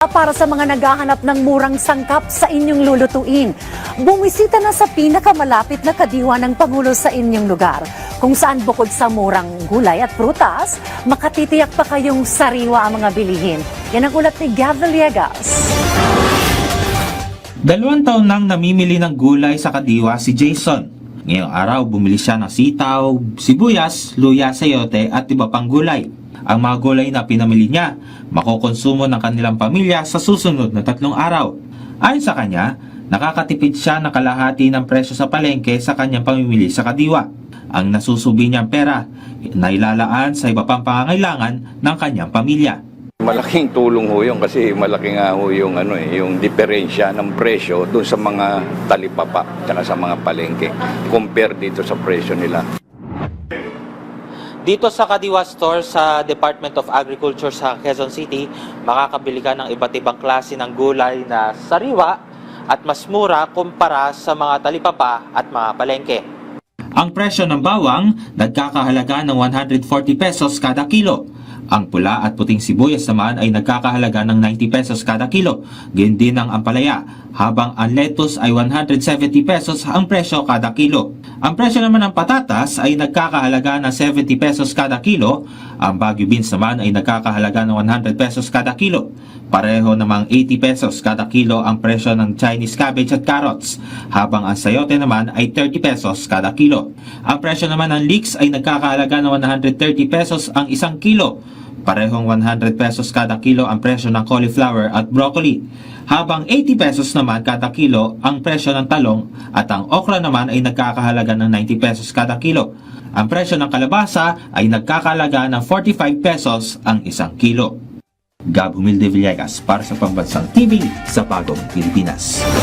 Para sa mga naghahanap ng murang sangkap sa inyong lulutuin, bumisita na sa pinakamalapit na kadiwa ng Pangulo sa inyong lugar, kung saan bukod sa murang gulay at prutas, makatitiyak pa kayong sariwa ang mga bilihin. Yan ang ulat ni Gav Villegas. 2 taon nang namimili ng gulay sa kadiwa si Jason. Ngayong araw, bumili siya ng sitaw, sibuyas, luya, sayote at iba pang gulay. Ang mga gulay na pinamili niya, makukonsumo ng kanilang pamilya sa susunod na 3 araw. Ayon sa kanya, nakakatipid siya ng kalahati ng presyo sa palengke sa kanyang pamimili sa kadiwa. Ang nasusubi niyang pera na ilalaan sa iba pang pangangailangan ng kanyang pamilya. Malaking tulong ho yun kasi malaki nga ho yung, yung diferensya ng presyo doon sa mga talipapa at sa mga palengke compare dito sa presyo nila. Dito sa Kadiwa Store sa Department of Agriculture sa Quezon City, makakabili ka ng iba't ibang klase ng gulay na sariwa at mas mura kumpara sa mga talipapa at mga palengke. Ang presyo ng bawang nagkakahalaga ng 140 pesos kada kilo. Ang pula at puting sibuyas naman ay nagkakahalaga ng 90 pesos kada kilo. Gayun din ang ampalaya, habang ang lettuce ay 170 pesos ang presyo kada kilo. Ang presyo naman ng patatas ay nagkakahalaga ng 70 pesos kada kilo. Ang Baguio beans naman ay nagkakahalaga ng 100 pesos kada kilo. Pareho namang 80 pesos kada kilo ang presyo ng Chinese cabbage at carrots, habang ang sayote naman ay 30 pesos kada kilo. Ang presyo naman ng leeks ay nagkakahalaga ng 130 pesos ang 1 kilo. Parehong 100 pesos kada kilo ang presyo ng cauliflower at broccoli, habang 80 pesos naman kada kilo ang presyo ng talong, at ang okra naman ay nagkakahalaga ng 90 pesos kada kilo. Ang presyo ng kalabasa ay nagkakahalaga ng 45 pesos ang 1 kilo. Gab Humilde Villegas para sa Pambansang TV sa Bagong Pilipinas.